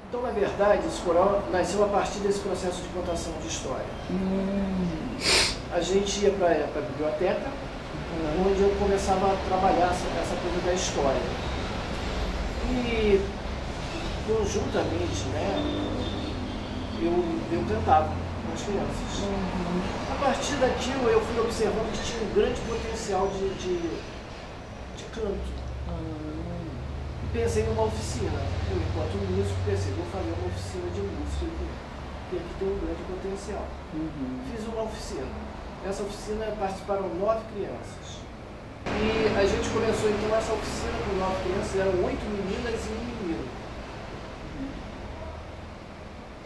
Então, na verdade, esse coral nasceu a partir desse processo de contação de história. A gente ia para a biblioteca, onde eu começava a trabalhar essa coisa da história. E, conjuntamente, né, eu cantava com as crianças. A partir daquilo, eu fui observando que tinha um grande potencial de canto. Pensei numa oficina. Eu, enquanto músico, pensei, vou fazer uma oficina de música que aqui tem um grande potencial. Fiz uma oficina. Nessa oficina participaram 9 crianças. E a gente começou então essa oficina com 9 crianças, eram 8 meninas e 1 menino.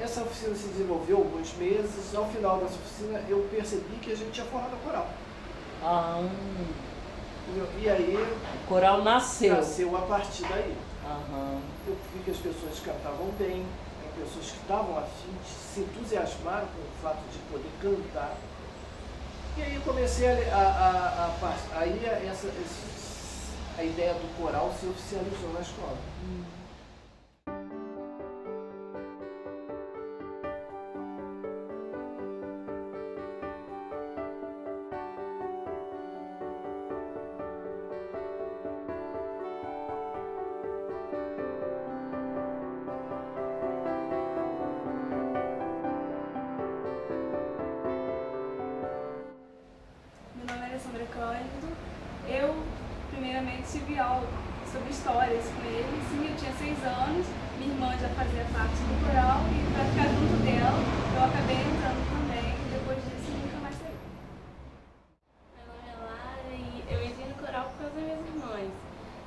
Essa oficina se desenvolveu alguns meses. Ao final dessa oficina eu percebi que a gente tinha formado a coral. E aí o coral nasceu a partir daí. Eu vi que as pessoas cantavam bem, pessoas que estavam afim, se entusiasmaram com o fato de poder cantar. E aí eu comecei a ideia do coral se oficializou na escola. Eu, primeiramente, tive aula sobre histórias com ele. Sim, eu tinha 6 anos, minha irmã já fazia parte do coral e para ficar junto dela, eu acabei entrando também e depois disso nunca mais saí. Meu nome é Lara e eu entrei no coral por causa das minhas irmãs.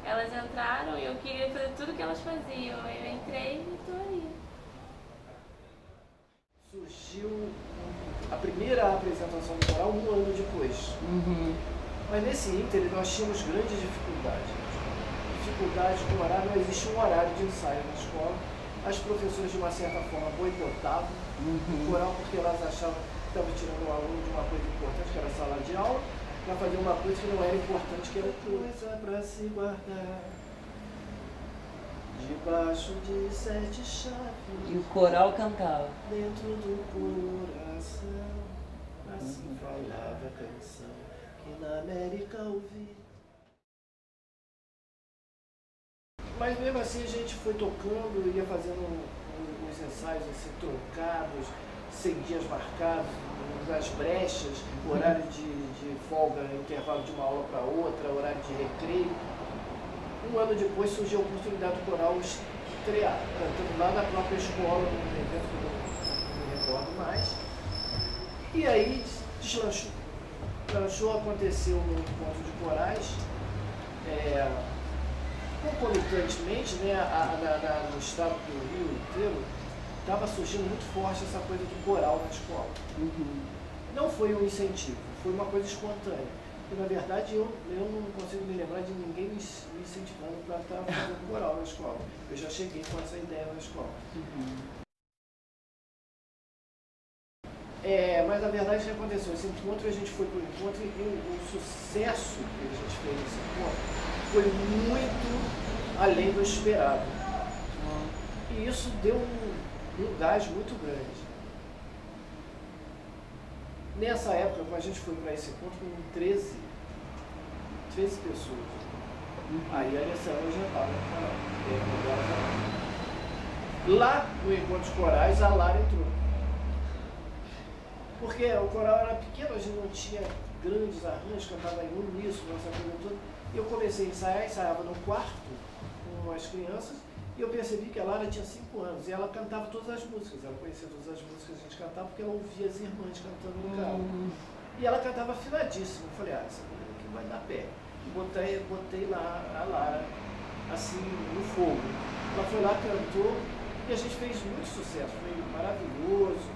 Elas entraram e eu queria fazer tudo que elas faziam. Eu entrei e estou aí. Surgiu a primeira apresentação do coral 1 ano depois. Mas nesse ínter nós tínhamos grandes dificuldades. Dificuldade com o horário, não existia um horário de ensaio na escola. As professoras, de uma certa forma, boicotavam o coral porque elas achavam que estavam tirando o aluno de uma coisa importante, que era a sala de aula, para fazer uma coisa que não era importante, que era coisa para se guardar debaixo de 7 chaves. E o coral cantava. Dentro do coração, assim falava a canção que na América ouvi. Mas mesmo assim a gente foi tocando, ia fazendo uns ensaios assim, trocados, sem dias marcados, nas brechas, horário de folga, intervalo de uma aula para outra, horário de recreio. 1 ano depois surgiu a oportunidade do coral estrear, cantando lá na própria escola, num evento que eu não me recordo mais. E aí deslanchou. Aconteceu no encontro de corais, concomitantemente, né, no estado do Rio inteiro, estava surgindo muito forte essa coisa do coral na escola. Não foi um incentivo, foi uma coisa espontânea. E, na verdade, eu não consigo me lembrar de ninguém me incentivando para estar fazendo coral na escola. Eu já cheguei com essa ideia na escola. Mas a verdade é que aconteceu. Esse encontro, a gente foi para o encontro e o sucesso que a gente fez nesse encontro foi muito além do esperado. E isso deu um gás muito grande. Nessa época, quando a gente foi para esse encontro, com 13 pessoas. Aí a Alessandra já estava lá no encontro de corais, a Lara entrou. Porque o coral era pequeno, a gente não tinha grandes arranjos, cantava em uníssono, essa coisa toda. E eu comecei a ensaiar, ensaiava no quarto com as crianças, e eu percebi que a Lara tinha 5 anos, e ela cantava todas as músicas, ela conhecia todas as músicas que a gente cantava, porque ela ouvia as irmãs cantando no carro. E ela cantava afinadíssimo. Eu falei, essa menina aqui vai dar pé. E botei lá a Lara, assim, no fogo. Ela foi lá, cantou, e a gente fez muito sucesso, foi maravilhoso,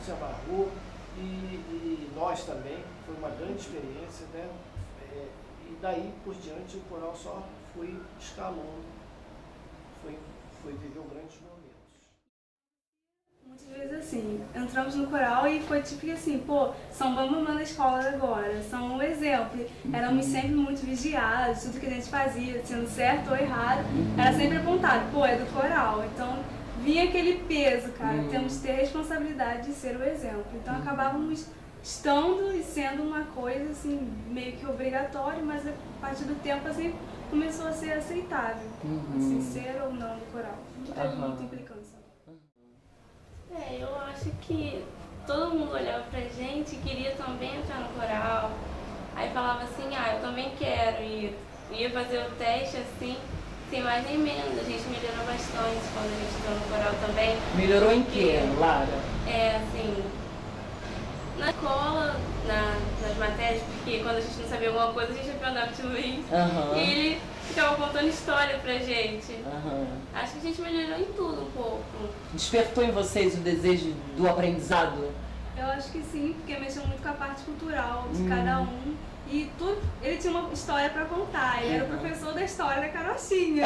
se amarrou, e nós também, foi uma grande experiência, né? E daí por diante o coral só foi escalando, foi viver grandes momentos. Muitas vezes assim, entramos no coral e foi tipo assim, pô, são bambambam da escola agora, são um exemplo. Éramos sempre muito vigiados, tudo que a gente fazia, sendo certo ou errado, era sempre apontado, pô, é do coral. Então vinha aquele peso, cara, temos que ter a responsabilidade de ser o exemplo. Então acabávamos estando e sendo uma coisa assim, meio que obrigatória, mas a partir do tempo assim, começou a ser aceitável, assim, ser ou não do coral. Não teve muita implicância. Eu acho que todo mundo olhava pra gente e queria também entrar no coral. Aí falava assim, eu também quero ir. Ia fazer o teste assim, sem mais nem menos. A gente melhorou bastante quando a gente entrou no coral também. Melhorou em quê, Lara? Assim, na escola, nas matérias, porque quando a gente não sabia alguma coisa, a gente ia pro André Luiz. E ele ficava contando história pra gente. Acho que a gente melhorou em tudo um pouco. Despertou em vocês o desejo do aprendizado? Eu acho que sim, porque mexeu muito com a parte cultural de cada um. E tudo, ele tinha uma história para contar, ele era o professor da história da carochinha.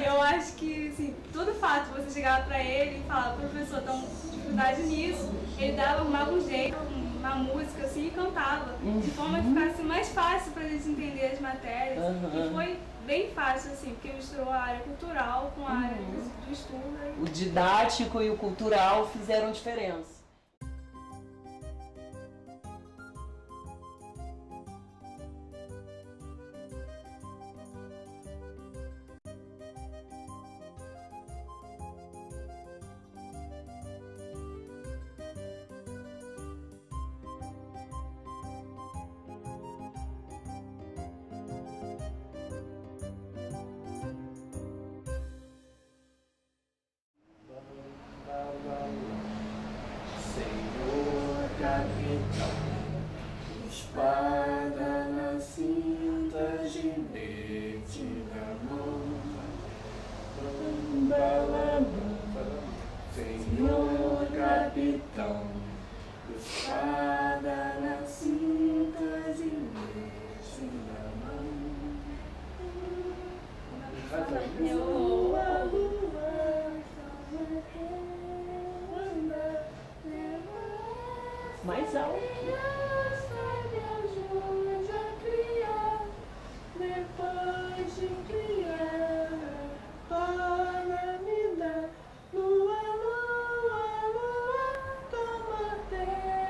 Eu acho que, assim, todo fato, você chegava para ele e falava, professor, tô com dificuldade nisso, ele arrumava um jeito, uma música assim e cantava, de forma que ficasse mais fácil para eles entenderem as matérias. E foi bem fácil, assim, porque misturou a área cultural com a área do estudo. O didático e o cultural fizeram diferença. Senhor capitão, espada na cinta, ginete na mão. Senhor capitão, espada na cinta, ginete na mão. Mais alto. Depois de criar, para me dar lua, lua, lua, toma terra.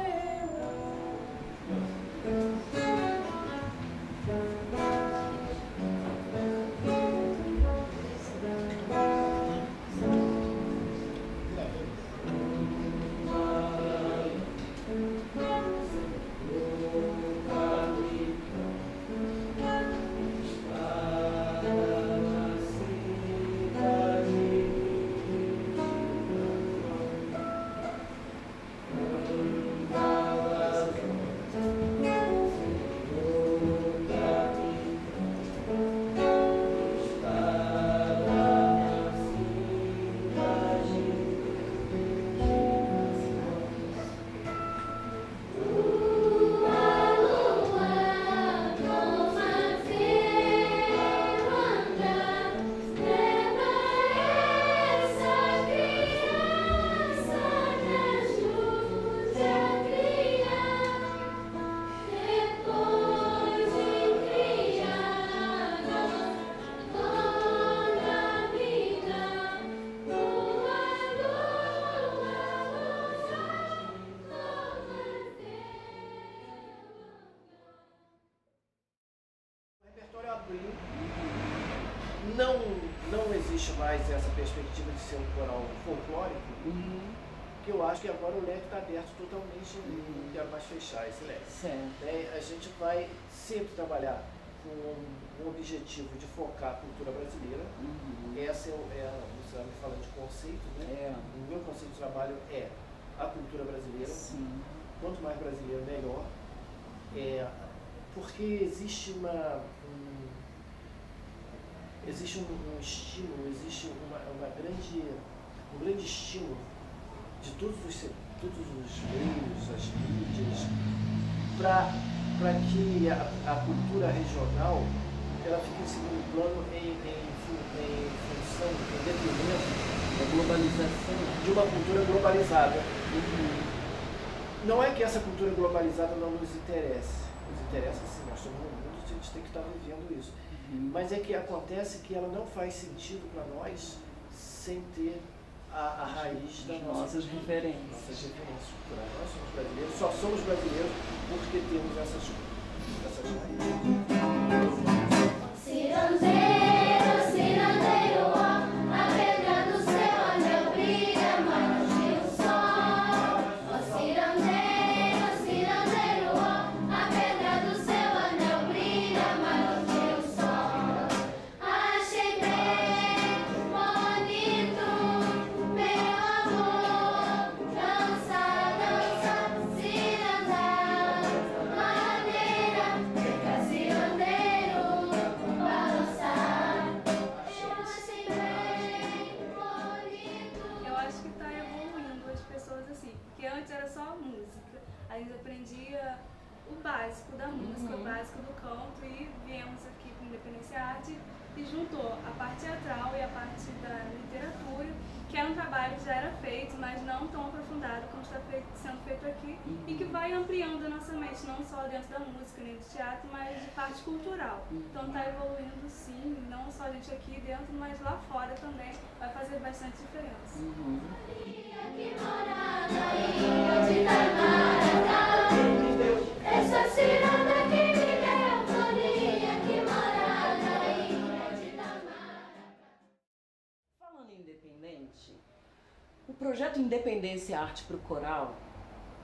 Não existe mais essa perspectiva de ser um coral folclórico, que eu acho que agora o leque está aberto totalmente, não quero mais fechar esse leque. A gente vai sempre trabalhar com um objetivo de focar a cultura brasileira. Essa você vai me falando de conceito, né? O meu conceito de trabalho é a cultura brasileira. Quanto mais brasileiro, melhor. Porque existe um estímulo, existe um grande estímulo de todos os meios, as mídias, para que a cultura regional ela fique em segundo plano em função, em detrimento da globalização, de uma cultura globalizada. Não é que essa cultura globalizada não nos interesse, nos interessa sim, nós estamos no mundo, a gente tem que estar vivendo isso. Mas é que acontece que ela não faz sentido para nós sem ter a raiz das nossas referências. Nossas referências culturais. Nós somos brasileiros, só somos brasileiros porque temos essas raízes. Cirandeiro, cirandeiro, ó, a pedra do céu, anel brilha mais que o sol. Ó, cirandeiro, cirandeiro, ó, a pedra do céu, anel brilha mais que o sol. Achei bem bonito, meu amor, dança, dança, cirandar, maneira, fica cirandeiro. Eu acho que está evoluindo as pessoas assim, porque antes era só música, a gente aprendia o básico da música, o básico do canto, e viemos aqui com Independência Arte e juntou a parte teatral e a parte da literatura, que era um trabalho que já era feito, mas não tão aprofundado como está sendo feito aqui, e que vai ampliando a nossa mente, não só dentro da música nem do teatro, mas de parte cultural. Então está evoluindo sim, não só a gente aqui dentro, mas lá fora também vai fazer bastante diferença. Essa ciranda que me deu florinha, que morada ilha de Tamara. Falando em independente, o projeto Independência Arte para o Coral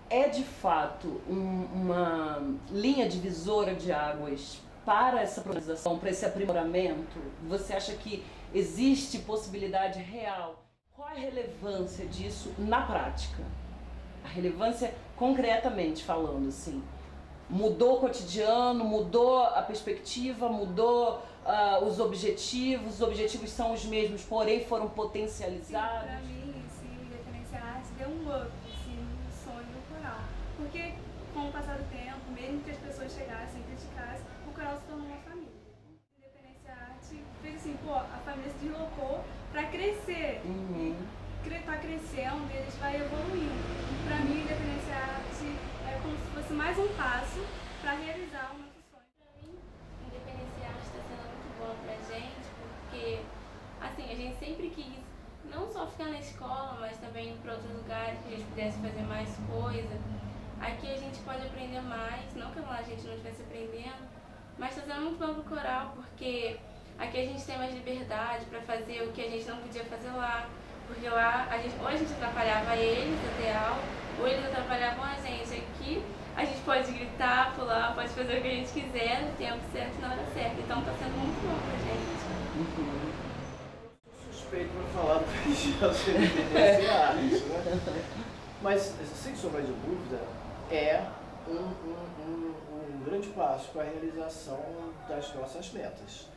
é de fato uma linha divisora de águas para essa profissionalização, para esse aprimoramento? Você acha que existe possibilidade real? Qual a relevância disso na prática? A relevância concretamente falando, assim. Mudou o cotidiano, mudou a perspectiva, mudou os objetivos são os mesmos, porém foram potencializados? Para mim, sim, Independência Arte deu um up assim, no sonho do coral. Porque com o passar do tempo, mesmo que as pessoas chegassem e criticassem, o coral se tornou uma família. Independência Arte fez assim, pô, a família se deslocou para crescer. Tá crescendo e a gente vai evoluindo. Para mim, Independência Arte é como se fosse mais um passo para realizar o nosso sonho. Para mim, Independência Arte está sendo muito bom pra gente, porque assim, a gente sempre quis não só ficar na escola, mas também ir para outros lugares que a gente pudesse fazer mais coisa. Aqui a gente pode aprender mais, não que lá a gente não estivesse aprendendo, mas está sendo muito bom pro coral, porque aqui a gente tem mais liberdade para fazer o que a gente não podia fazer lá. Porque lá, ou a gente atrapalhava eles até aula, ou eles atrapalhavam a gente. Aqui a gente pode gritar, pular, pode fazer o que a gente quiser no tempo certo e na hora certa. Então está sendo muito bom pra gente. Suspeito para falar do projeto Independência Arte, né? Mas, sem sombra de dúvida, é um grande passo para a realização das nossas metas.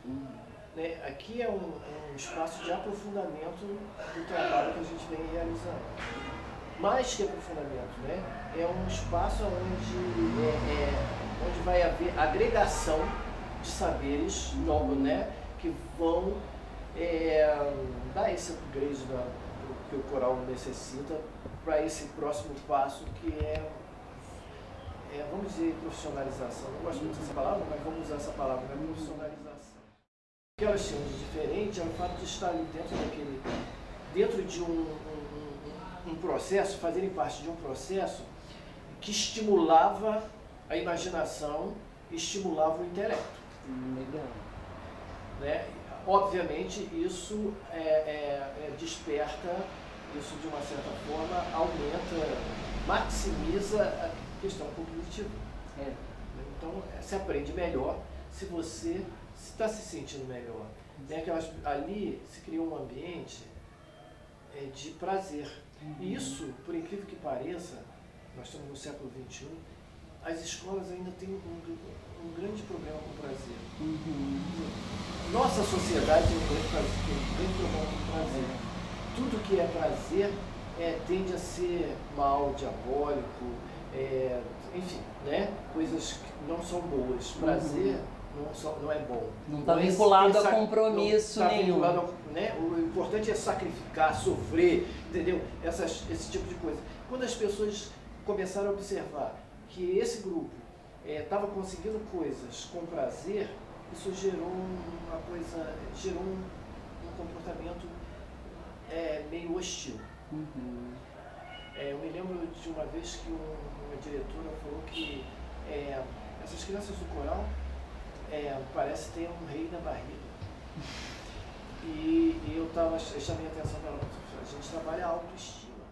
Né? Aqui é um espaço de aprofundamento do trabalho que a gente vem realizando. Mais que aprofundamento, né? É um espaço onde vai haver agregação de saberes novos, né? Que vão dar esse upgrade que o coral necessita para esse próximo passo, que vamos dizer, profissionalização. Não gosto muito dessa palavra, mas vamos usar essa palavra, né? Profissionalização. O que elas tinham de diferente é o fato de estar ali dentro de um processo, fazerem parte de um processo que estimulava a imaginação, estimulava o intelecto. Legal. Né? Obviamente isso desperta, isso de uma certa forma aumenta, maximiza a questão cognitiva. Então se aprende melhor se você está se sentindo melhor. Né? Ali se criou um ambiente de prazer. E isso, por incrível que pareça, nós estamos no século XXI, as escolas ainda têm um grande problema com o prazer. Nossa sociedade tem um grande problema com o prazer. Tudo que é prazer tende a ser mal, diabólico, enfim, né? Coisas que não são boas. Prazer não é bom. Não está vinculado a compromisso nenhum. Né? O importante é sacrificar, sofrer, entendeu? Esse tipo de coisa. Quando as pessoas começaram a observar que esse grupo estava conseguindo coisas com prazer, isso gerou um comportamento meio hostil. Eu me lembro de uma vez que uma diretora falou que essas crianças do coral parece ter um rei na barriga. E eu chamei a atenção para ela, a gente trabalha a autoestima.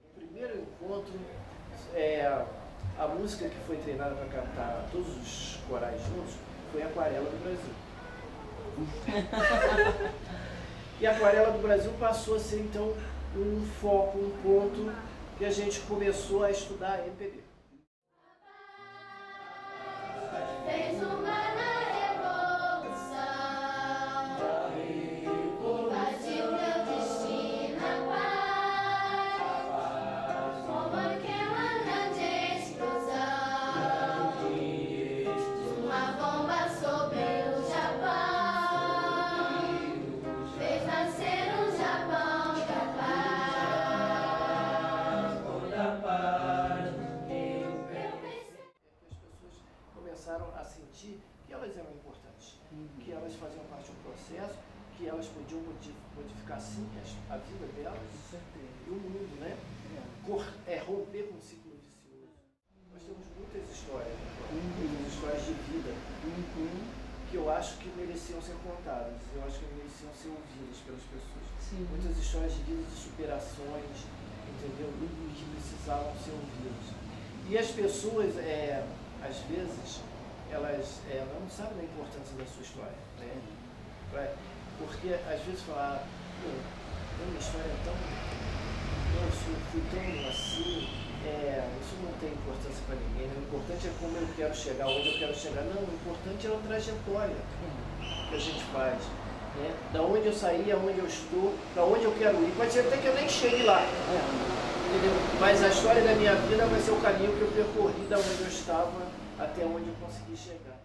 No primeiro encontro, a música que foi treinada para cantar todos os corais juntos foi Aquarela do Brasil. E a Aquarela do Brasil passou a ser então um foco, um ponto que a gente começou a estudar MPB. Fez uma na revolução, invadiu meu destino, a paz, como aquela grande explosão de uma bomba sobre o Japão, fez nascer um Japão capaz. As pessoas começaram a sentir que elas eram importantes, que elas faziam parte de um processo, que elas podiam modificar sim a vida delas e o mundo, né? Romper com um ciclo vicioso. Nós temos muitas histórias, muitas histórias de vida que eu acho que mereciam ser contadas, eu acho que mereciam ser ouvidas pelas pessoas. Muitas histórias de vida, de superações, entendeu? Que precisavam ser ouvidas. E as pessoas, às vezes, elas não sabem da importância da sua história, né? Porque às vezes falar, minha história é tão... eu fui tão assim, isso não tem importância para ninguém, né? O importante é como eu quero chegar, onde eu quero chegar. Não, o importante é a trajetória que a gente faz, né? Da onde eu saí, aonde eu estou, para onde eu quero ir. Pode ser até que eu nem chegue lá, entendeu? Mas a história da minha vida vai ser o caminho que eu percorri da onde eu estava até onde eu consegui chegar.